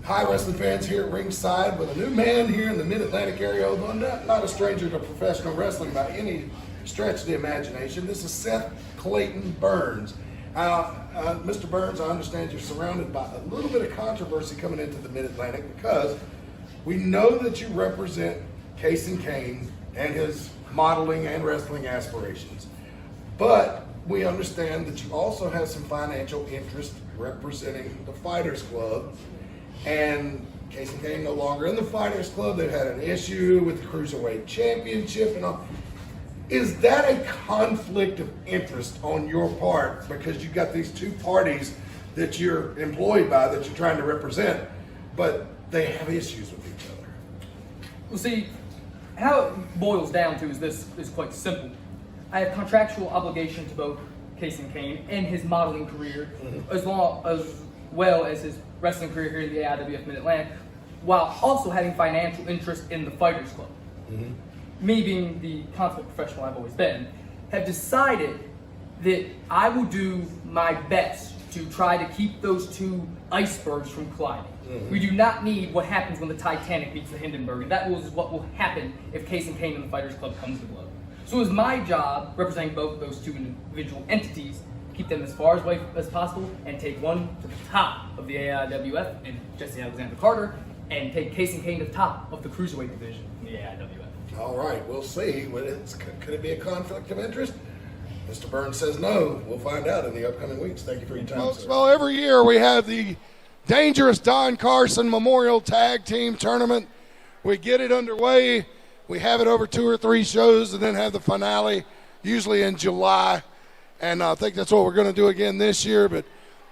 Hi, wrestling fans, here at ringside with a new man here in the Mid-Atlantic area, although not a stranger to professional wrestling by any stretch of the imagination. This is Seth Clayton Burns. Mr. Burns, I understand you're surrounded by a little bit of controversy coming into the Mid-Atlantic because we know that you represent Carson Kane and his modeling and wrestling aspirations. But we understand that you also have some financial interest representing the Fighters Club. And Carson Kane no longer in the Fighters Club. They've had an issue with the Cruiserweight Championship and all. Is that a conflict of interest on your part because you've got these two parties that you're employed by that you're trying to represent, but they have issues with each other? Well, see, how it boils down to is quite simple. I have contractual obligation to both Carson Kane and his modeling career, as well as his wrestling career here in the AIWF Mid-Atlantic, while also having financial interest in the Fighters Club. Me being the consummate professional I've always been, have decided that I will do my best to try to keep those two icebergs from colliding. We do not need what happens when the Titanic meets the Hindenburg, and that is what will happen if Carson Kane and the Fighters Club comes to blows. So it was my job, representing both those two individual entities, keep them as far away as possible and take one to the top of the AIWF and Jesse Alexander Carter, and take Carson Kane to the top of the Cruiserweight division in the AIWF. All right, we'll see. Could it be a conflict of interest? Mr. Burns says no. We'll find out in the upcoming weeks. Thank you for your time, sir. Well, every year we have the dangerous Don Carson Memorial Tag-Team Tournament. We get it underway. We have it over 2 or 3 shows and then have the finale, usually in July. And I think that's what we're going to do again this year. But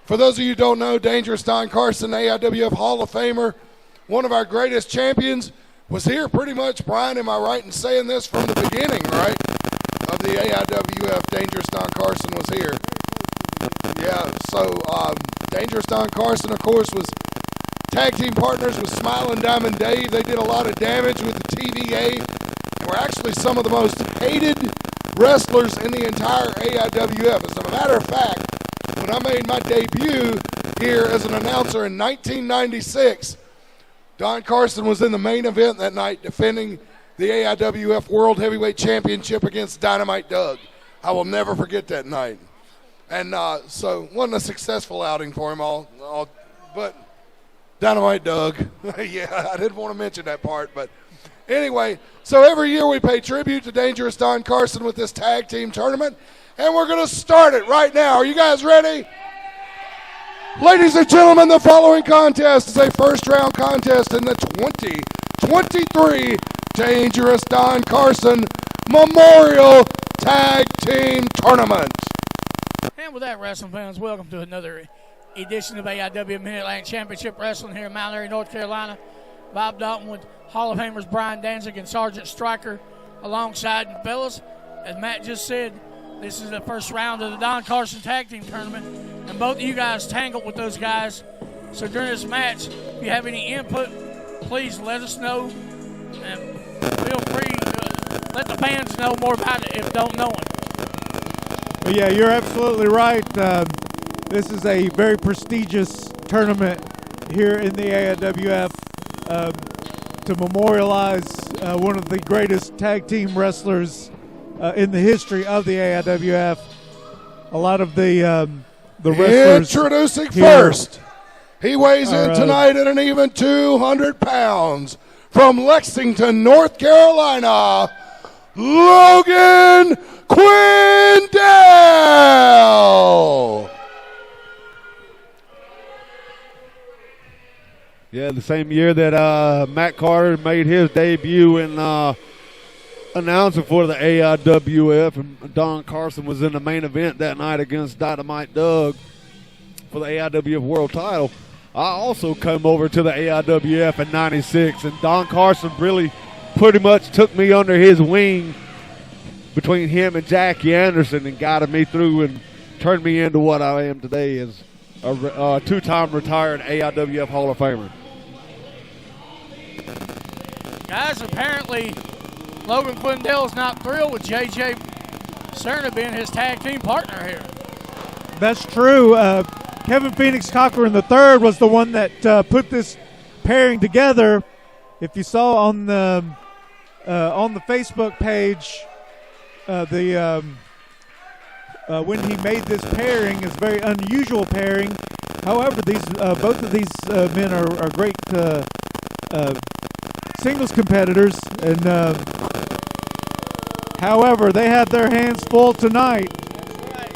for those of you who don't know, Dangerous Don Carson, AIWF Hall of Famer, one of our greatest champions, was here pretty much, Brian, am I right in saying this, from the beginning, right, of the AIWF. Dangerous Don Carson was here. Yeah, so Dangerous Don Carson, of course, was tag team partners with Smiling Diamond Dave. They did a lot of damage with the TVA and were actually some of the most hated wrestlers in the entire AIWF. As a matter of fact, when I made my debut here as an announcer in 1996, Don Carson was in the main event that night defending the AIWF World Heavyweight Championship against Dynamite Doug. I will never forget that night. And so wasn't a successful outing for him but Dynamite Doug. Yeah, I didn't want to mention that part, but anyway, so every year we pay tribute to Dangerous Don Carson with this tag team tournament, and we're going to start it right now. Are you guys ready? Ladies and gentlemen, the following contest is a first-round contest in the 2023 Dangerous Don Carson Memorial Tag Team Tournament. And with that, wrestling fans, welcome to another edition of AIW Mid-Atlantic Championship Wrestling here in Mount Airy, North Carolina. Bob Dalton with Hall of Famers Brian Danzig and Sergeant Stryker alongside the fellas. As Matt just said, this is the first round of the Don Carson Tag Team Tournament, and both of you guys tangled with those guys. So during this match, if you have any input, please let us know, and feel free to let the fans know more about it if don't know it. Well, yeah, you're absolutely right. This is a very prestigious tournament here in the AIWF to memorialize one of the greatest tag team wrestlers in the history of the AIWF. A lot of the wrestlers introducing first. He weighs in tonight at an even 200 pounds. From Lexington, North Carolina, Logan Quindell. Yeah, the same year that Matt Carter made his debut in announcing for the AIWF, and Don Carson was in the main event that night against Dynamite Doug for the AIWF World title. I also come over to the AIWF in '96, and Don Carson really pretty much took me under his wing between him and Jackie Anderson and guided me through and turned me into what I am today as a two-time retired AIWF Hall of Famer. Guys, apparently Logan Quindell is not thrilled with J.J. Serna being his tag team partner here. That's true. Kevin Phoenix Kochran III was the one that put this pairing together. If you saw on the Facebook page, when he made this pairing, is a very unusual pairing. However, these both of these men are great singles competitors, and however, they have their hands full tonight. That's right.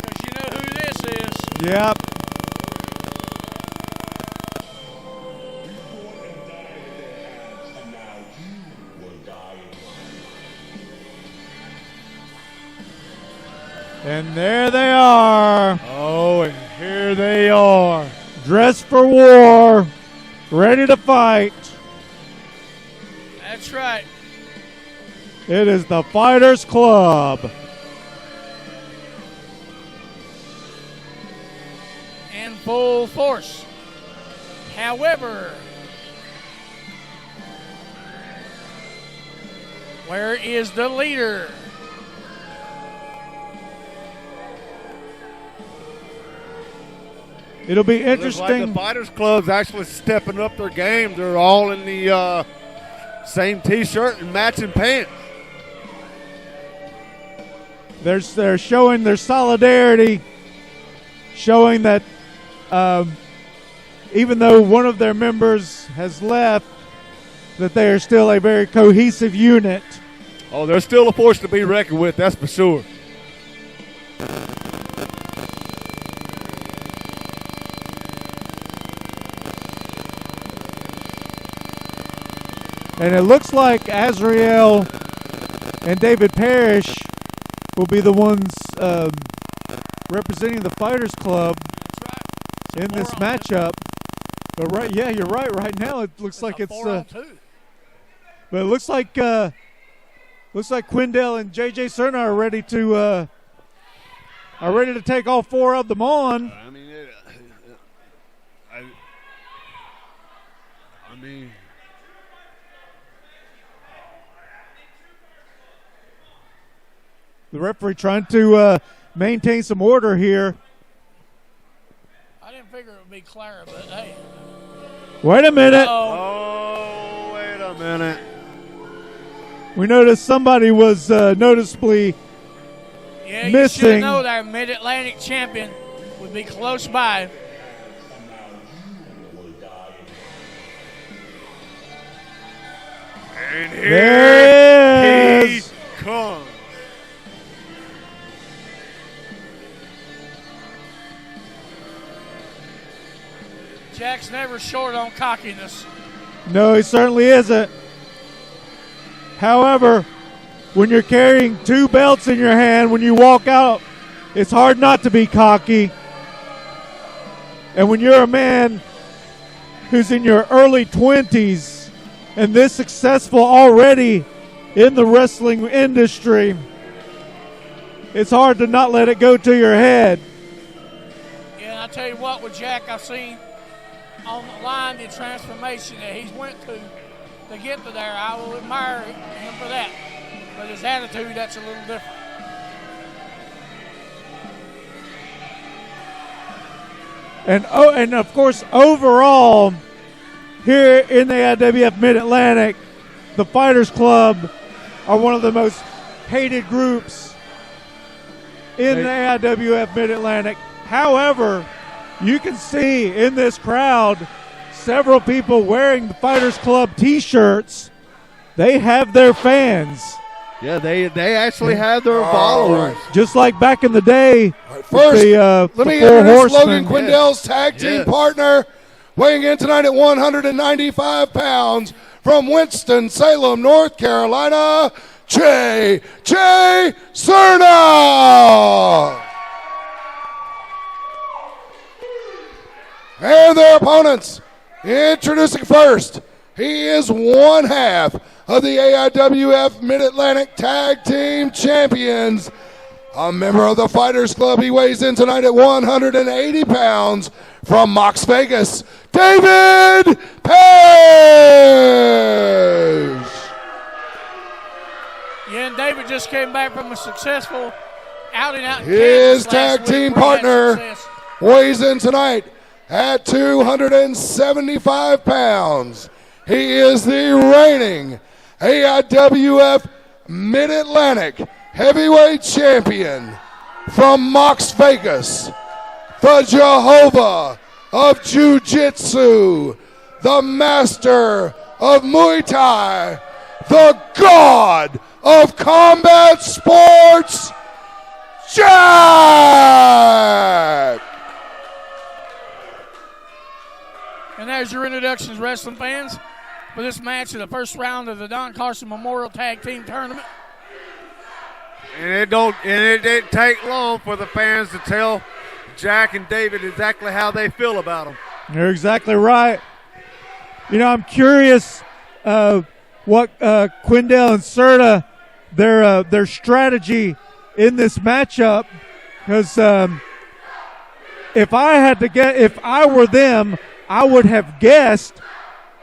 Because you know who this is. Yep. And there they are. Oh, and here they are. Dressed for war. Ready to fight. That's right. It is the Fighters Club. In full force. However, where is the leader? It'll be Looks like interesting. the Fighters Club's actually stepping up their game. They're all in the same T-shirt and matching pants. They're showing their solidarity, showing that even though one of their members has left, that they are still a very cohesive unit. Oh, they're still a force to be reckoned with, that's for sure. And it looks like Azrael and David Parrish will be the ones representing the Fighters Club in this matchup. But right, yeah, you're right. Right now, it looks like it's. But it looks like Quindell and JJ Serna are ready to take all four of them on. I mean. The referee trying to maintain some order here. I didn't figure it would be Clara, but hey. Wait a minute. Oh, wait a minute. We noticed somebody was noticeably Yeah, missing. you should know that our Mid-Atlantic champion would be close by. And There he is. comes. Jack's never short on cockiness. No, he certainly isn't. However, when you're carrying two belts in your hand, when you walk out, it's hard not to be cocky. And when you're a man who's in your early 20s and this successful already in the wrestling industry, it's hard to not let it go to your head. Yeah, and I tell you what, with Jack, I've seen on the line the transformation that he's went to get to there. I will admire him for that. But his attitude, that's a little different. And of course, overall, here in the AIWF Mid-Atlantic, the Fighters Club are one of the most hated groups in the AIWF Mid-Atlantic. However, you can see in this crowd several people wearing the Fighters Club T-shirts. They have their fans. Yeah, they actually have their followers. Just like back in the day. First, let me Four introduce Horsemen. Logan Quindell's tag team partner, weighing in tonight at 195 pounds, from Winston-Salem, North Carolina, J.J. Serna. And their opponents, introducing first, he is one half of the AIWF Mid-Atlantic Tag Team Champions. A member of the Fighters Club, he weighs in tonight at 180 pounds, from Mox Vegas, David Page. Yeah, and David just came back from a successful outing out in His Kansas last tag team week where he had partner success. weighs in tonight at 275 pounds, he is the reigning AIWF Mid-Atlantic Heavyweight Champion from Mox Vegas, the Jehovah of Jiu-Jitsu, the Master of Muay Thai, the God of Combat Sports, Jack! And there's your introductions, wrestling fans, for this match of the first round of the Don Carson Memorial Tag-Team Tournament. And it didn't take long for the fans to tell Jack and David exactly how they feel about them. You're exactly right. You know, I'm curious what Quindell and Serna, their strategy in this matchup, because if I were them, I would have guessed.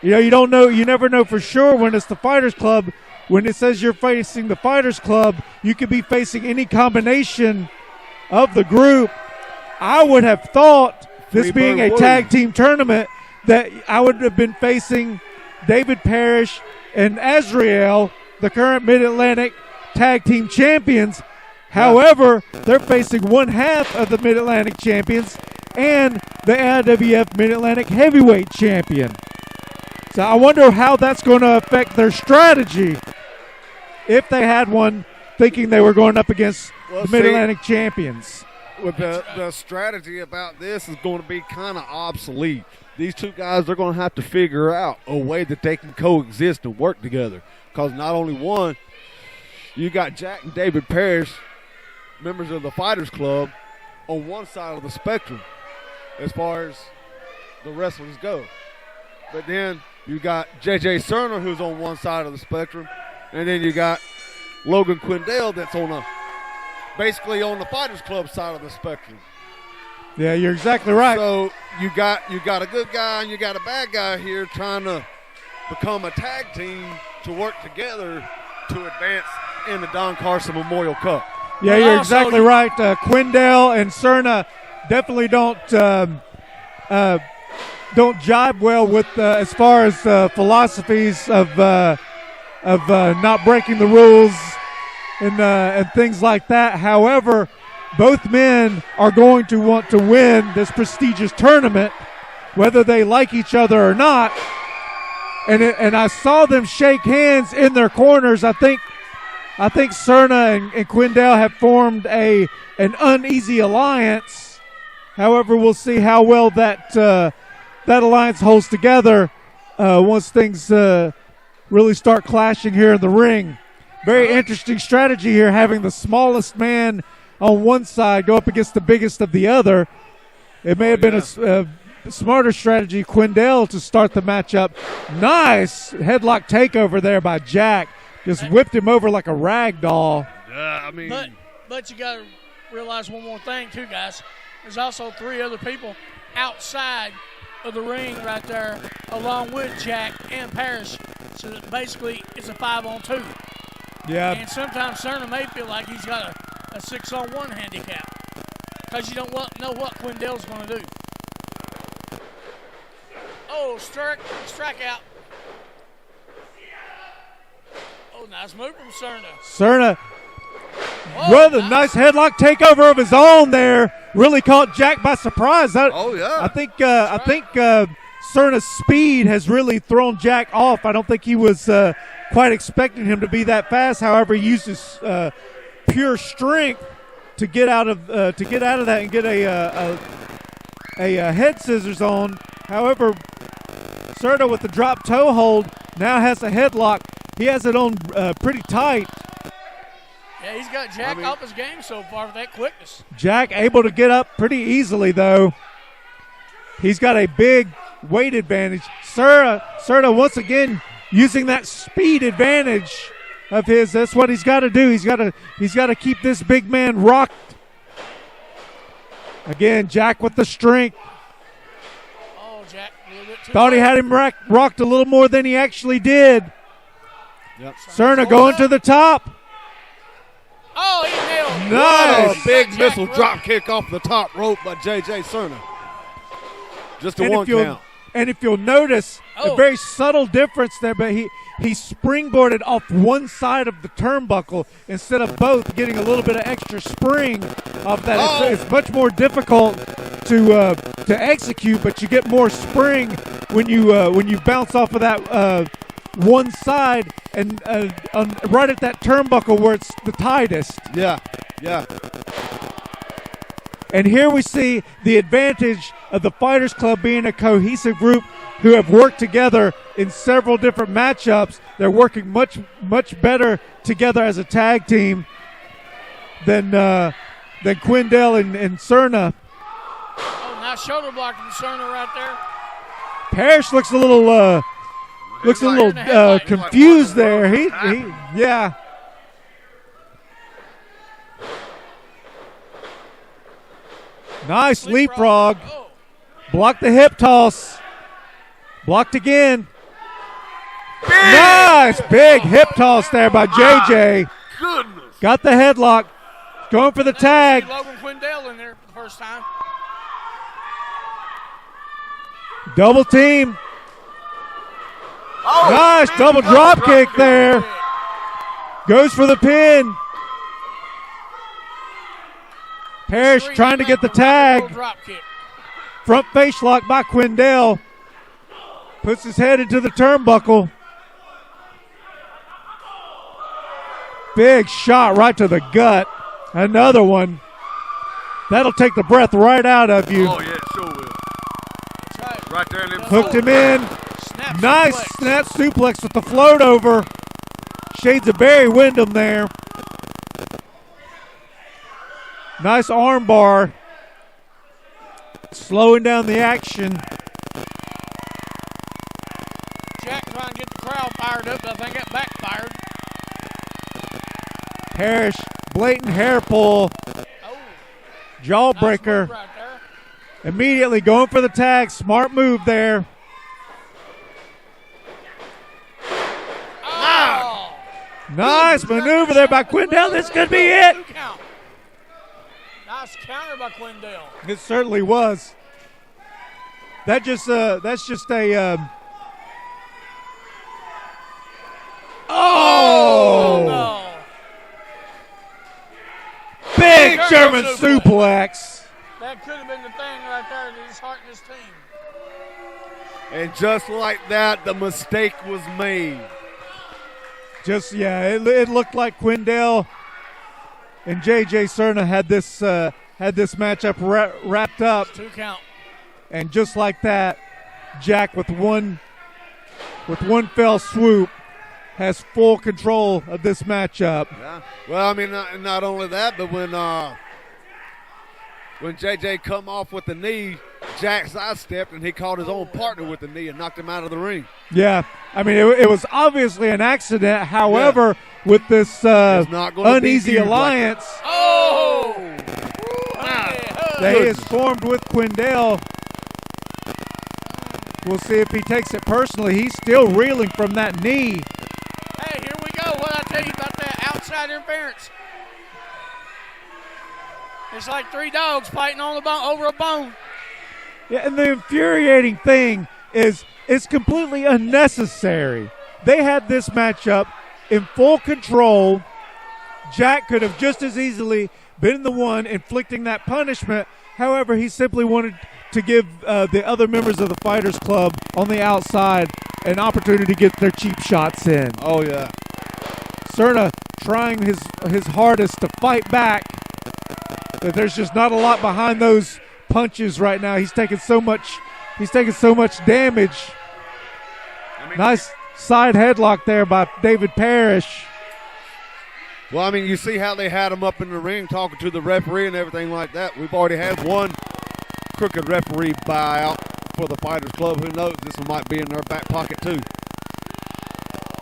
You know, you never know for sure when it's the Fighters Club. When it says you're facing the Fighters Club, you could be facing any combination of the group. I would have thought, this being a tag team tournament, that I would have been facing David Parrish and Azrael, the current Mid-Atlantic Tag Team Champions. However, they're facing one half of the Mid-Atlantic Champions and the AIWF Mid-Atlantic Heavyweight Champion. So I wonder how that's going to affect their strategy if they had one, thinking they were going up against the Mid-Atlantic Champions. With the strategy about this is going to be kind of obsolete. These two guys, they're going to have to figure out a way that they can coexist and work together. Because not only one, you got Jack and David Parrish, members of the Fighters Club, on one side of the spectrum as far as the wrestlers go. But then you got J.J. Serna, who's on one side of the spectrum, and then you got Logan Quindell that's basically on the Fighters Club side of the spectrum. Yeah, you're exactly right. So you got a good guy and you got a bad guy here trying to become a tag team to work together to advance in the Don Carson Memorial Cup. Yeah, you're exactly right. Quindell and Serna definitely don't jive well with as far as philosophies of not breaking the rules and things like that. However, both men are going to want to win this prestigious tournament, whether they like each other or not. And I saw them shake hands in their corners. I think Serna and Quindell have formed an uneasy alliance. However, we'll see how well that alliance holds together once things really start clashing here in the ring. Very interesting strategy here, having the smallest man on one side go up against the biggest of the other. It may have been a smarter strategy, Quindell, to start the matchup. Nice headlock takeover there by Jack. Just whipped him over like a rag doll. But you got to realize one more thing, too, guys. There's also three other people outside of the ring right there, along with Jack and Parrish. So that basically it's a 5-on-2. Yeah. And sometimes Serna may feel like he's got a 6-on-1 handicap because you don't know what Quindell's going to do. Oh, strike out. Oh, nice move from Serna. Nice headlock takeover of his own there. Really caught Jack by surprise. I think Serna's speed has really thrown Jack off. I don't think he was quite expecting him to be that fast. However, he used his pure strength to get out of that and get a head scissors on. However, Serna with the drop toe hold now has a headlock. He has it on pretty tight. Yeah, he's got Jack off his game so far with that quickness. Jack able to get up pretty easily, though. He's got a big weight advantage. Serna once again using that speed advantage of his. That's what he's got to do. He's got to keep this big man rocked. Again, Jack with the strength. Oh, Jack, a little bit too Thought he had him rocked a little more than he actually did. Yep. Serna going to the top. Oh, he nailed it. Nice. What a big missile drop kick off the top rope by J.J. Serna. Just a one count. And if you'll notice, a very subtle difference there, but he springboarded off one side of the turnbuckle instead of both, getting a little bit of extra spring off that. It's much more difficult to execute, but you get more spring when you bounce off of that one side and right at that turnbuckle where it's the tightest. Yeah. And here we see the advantage of the Fighters Club being a cohesive group who have worked together in several different matchups. They're working much better together as a tag team than Quindell and Serna. Oh, nice shoulder block from Serna right there. Parrish looks a little confused there. Yeah. Nice leapfrog. Blocked the hip toss. Blocked again. Nice big hip toss there by JJ. Goodness. Got the headlock. Going for the tag. Logan Quindell in there for the first time. Double team. Nice double drop kick there. Goes for the pin. Parrish trying to get the tag. Front face lock by Quindell. Puts his head into the turnbuckle. Big shot right to the gut. Another one. That'll take the breath right out of you. Oh, yeah, it sure will. That's Right there in them. Hooked him in. Nice snap suplex with the float over. Shades of Barry Windham there. Nice arm bar. Slowing down the action. Jack trying to get the crowd fired up, but I think that backfired. Parrish, blatant hair pull. Jawbreaker. Nice right there. Immediately going for the tag. Smart move there. Oh. Nice maneuver there by Quindell. This could be it. Count. Nice counter by Quindell. It certainly was. That's just a No. big German suplex. That could have been the thing right there that disheartened his team. And just like that, the mistake was made. It looked like Quindell and JJ Serna had this matchup wrapped up. 2 count. And just like that, Jack with one fell swoop has full control of this matchup. Yeah. Well, I mean, not only that, but when JJ come off with the knee, Jack sidestepped and he caught his own partner with the knee and knocked him out of the ring. Yeah, I mean, it was obviously an accident. However, with this uneasy alliance that is formed with Quindell, we'll see if he takes it personally. He's still reeling from that knee. Hey, here we go. What I tell you about that outside interference? It's like 3 dogs fighting on the bone over a bone. Yeah, and the infuriating thing is it's completely unnecessary. They had this matchup in full control. Jack could have just as easily been the one inflicting that punishment. However, he simply wanted to give the other members of the Fighters Club on the outside an opportunity to get their cheap shots in. Oh, yeah. Serna trying his hardest to fight back. But there's just not a lot behind those punches right now. He's taking so much damage. Nice side headlock there by David Parrish. Well, I mean, you see how they had him up in the ring talking to the referee and everything like that. We've already had one crooked referee buyout for the Fighters Club. Who knows? This one might be in their back pocket too.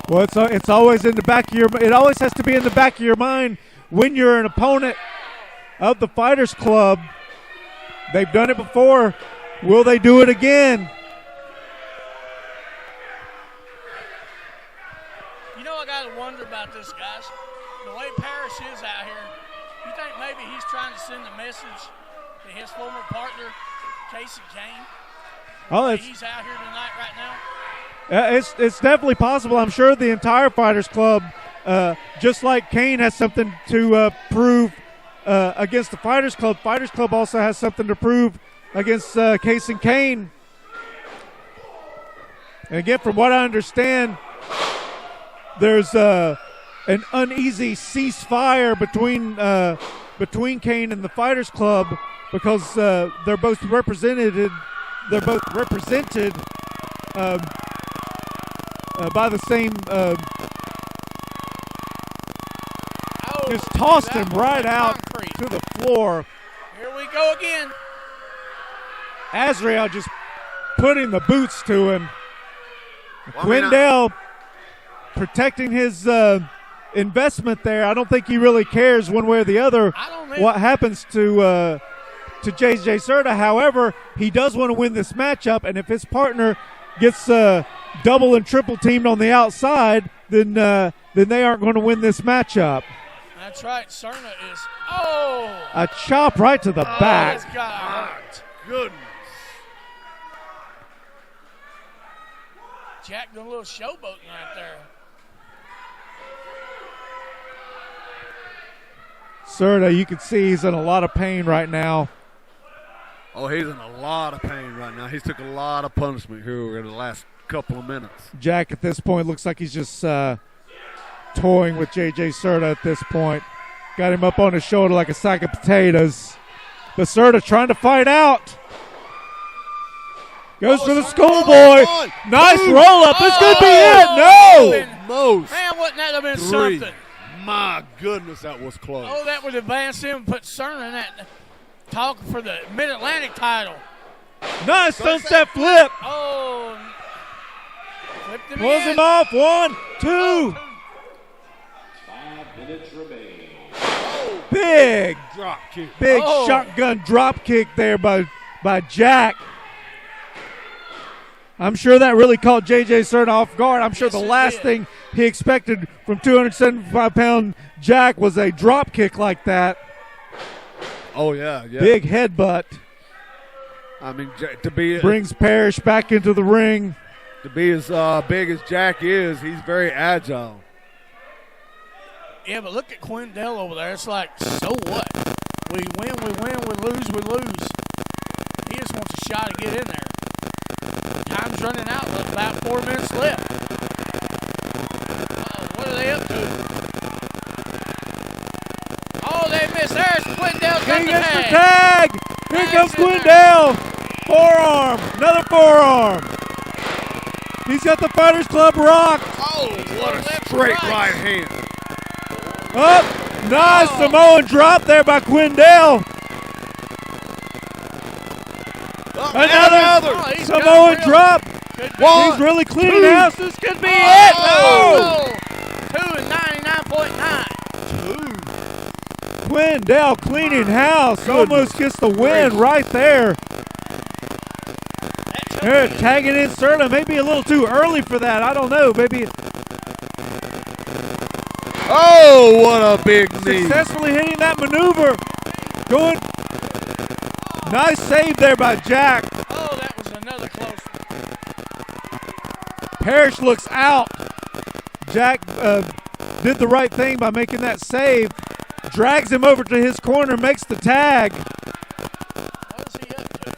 Well, it's always in the back of it always has to be in the back of your mind when you're an opponent of the Fighters Club. They've done it before. Will they do it again? You know, I got to wonder about this, guys. The way Parrish is out here, you think maybe he's trying to send a message to his former partner, Casey Kane? Oh, he's out here tonight right now. It's definitely possible. I'm sure the entire Fighters Club, just like Kane has something to prove against the Fighters Club. Fighters Club also has something to prove against Case and Kane. And again, from what I understand, there's an uneasy ceasefire between Kane and the Fighters Club because they're both represented. They're both represented by the same. Just tossed him right out to the floor. Here we go again. Azrael just putting the boots to him. Quindell protecting his investment there. I don't think he really cares one way or the other what happens to JJ Serna. However, he does want to win this matchup, and if his partner gets double and triple teamed on the outside, then they aren't going to win this matchup. That's right. Serna is. A chop right to the back. It's got hurt. Goodness. Jack doing a little showboating right there. Serna, you can see he's in a lot of pain right now. Oh, he's in a lot of pain right now. He's took a lot of punishment here in the last couple of minutes. Jack, at this point, looks like he's just toying with JJ Serna at this point. Got him up on his shoulder like a sack of potatoes. But Serna trying to fight out. Goes for the schoolboy. Nice roll-up. This could be it. No! Most. Man, wouldn't that have been Three. something? My goodness, that was close. Oh, that would advance him and put Serna in that talk for the Mid-Atlantic title. Nice sunset flip. Oh. Flipped him Pulls again. him off. 1, 2. 5 minutes remain. Big Drop kick. Big shotgun drop kick there by Jack. I'm sure that really caught JJ Serna off guard. I'm sure the last thing he expected from 275-pound Jack was a drop kick like that. Oh, yeah. Big headbutt. I mean, to be Brings Parrish back into the ring. to be as big as Jack is, he's very agile. Yeah, but look at Quindell over there. It's like, so what? We win, we lose, we lose. He just wants a shot to get in there. Time's running out. With about 4 minutes left. What are they up to? Oh, they missed. There's Quindell. He gets the tag. Here comes Quindell. Forearm. Another forearm. He's got the Fighters Club rocked. Oh, what a straight right hand. Up. Nice Samoan drop there by Quindell. Another Samoan drop. He's really cleaning house. This could be it. No. 2 and 99.9. Quindell cleaning house. Almost gets the win right there. They're tagging in Serna. Maybe a little too early for that. I don't know. Maybe Oh, what a big knee. successfully hitting that maneuver. Going. Nice save there by Jack. Oh, that was another close one. Parrish looks out. Jack did the right thing by making that save. Drags him over to his corner, makes the tag. What is he up to?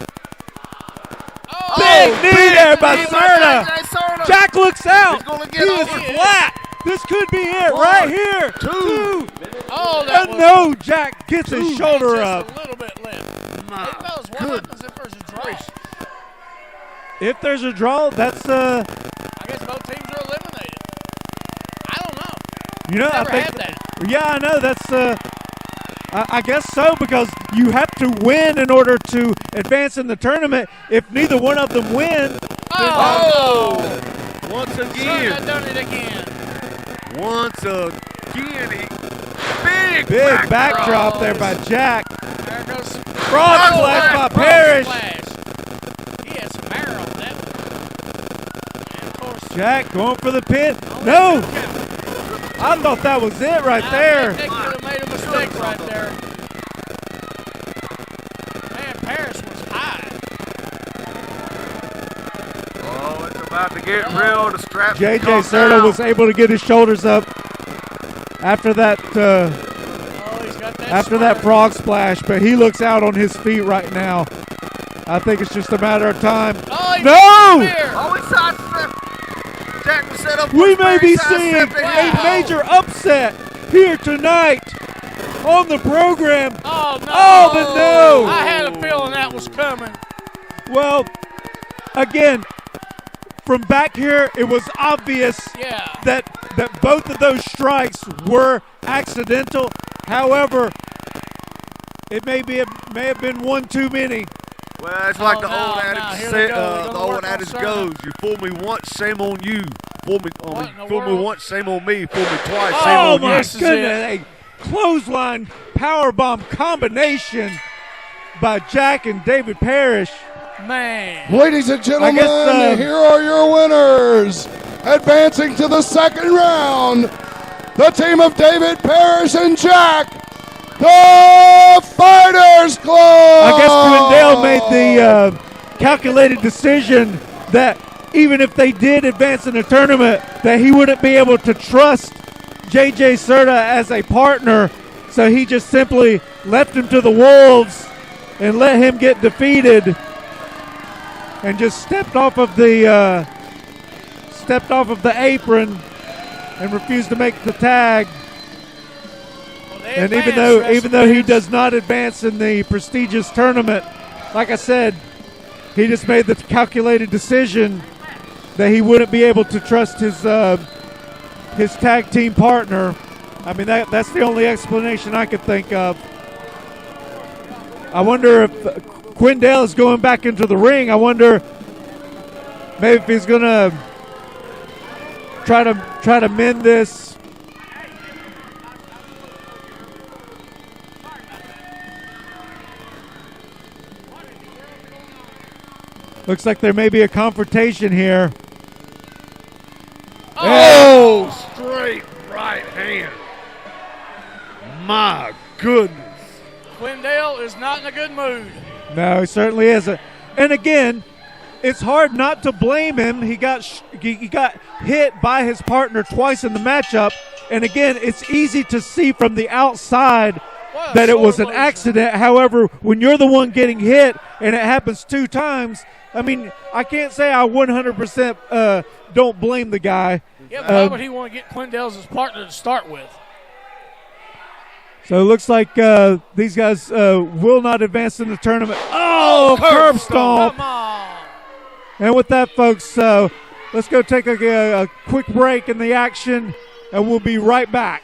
Big knee there by knee Serna. Serna. Jack looks out. He's gonna get He is over. flat. This could be it right here. Two. Oh, that was No, Jack gets his shoulder just up. a little bit left. My Hey, fellas, what happens if there's a draw? If there's a draw, that's I guess both teams are eliminated. I don't know. you know, Never I think had that. yeah, I know that's I guess so, because you have to win in order to advance in the tournament. If neither one of them win, Oh! Once Serna again. done it again. Once again. big backdrop there by Jack. There goes some Frog splash by Parrish. He had some air on that one. And of course, Jack going for the pin. No, I thought that was it right there. They could have made a mistake right there. Man, Parrish was high. About to get real. The strap. JJ Serna was able to get his shoulders up after that He's got that after that frog splash, but he looks out on his feet right now. I think it's just a matter of time. No! It's sidestep. Jack was set up. We may be seeing a major upset here tonight on the program. Oh, no. Oh, but no. I had a feeling that was coming. Well, again, from back here, it was obvious that both of those strikes were accidental. However, it may have been one too many. Well, it's like the old adage goes: you fool me once, shame on you. Fool me once, shame on me. Fool me twice, shame on you. Oh my goodness! A clothesline powerbomb combination by Jack and David Parrish. Man. Ladies and gentlemen, here are your winners. Advancing to the second round, the team of David Parrish and Jack, the Fighters Club. I guess Quindell made the calculated decision that even if they did advance in the tournament, that he wouldn't be able to trust JJ Serna as a partner, so he just simply left him to the wolves and let him get defeated, and just stepped off of the apron and refused to make the tag. And even though he does not advance in the prestigious tournament, like I said, he just made the calculated decision that he wouldn't be able to trust his tag team partner. I mean, that's the only explanation I could think of. I wonder if Quindell is going back into the ring. I wonder maybe if he's going to try to mend this. Looks like there may be a confrontation here. Oh, straight right hand. My goodness. Quindell is not in a good mood. No, he certainly isn't. And again, it's hard not to blame him. He got hit by his partner twice in the matchup. And again, it's easy to see from the outside that it was an accident. However, when you're the one getting hit and it happens 2 times, I mean, I can't say I 100% don't blame the guy. Yeah, but why would he want to get Quindell as his partner to start with? So it looks like these guys will not advance in the tournament. Oh, curb stomp. Come on. And with that, folks, let's go take a quick break in the action, and we'll be right back.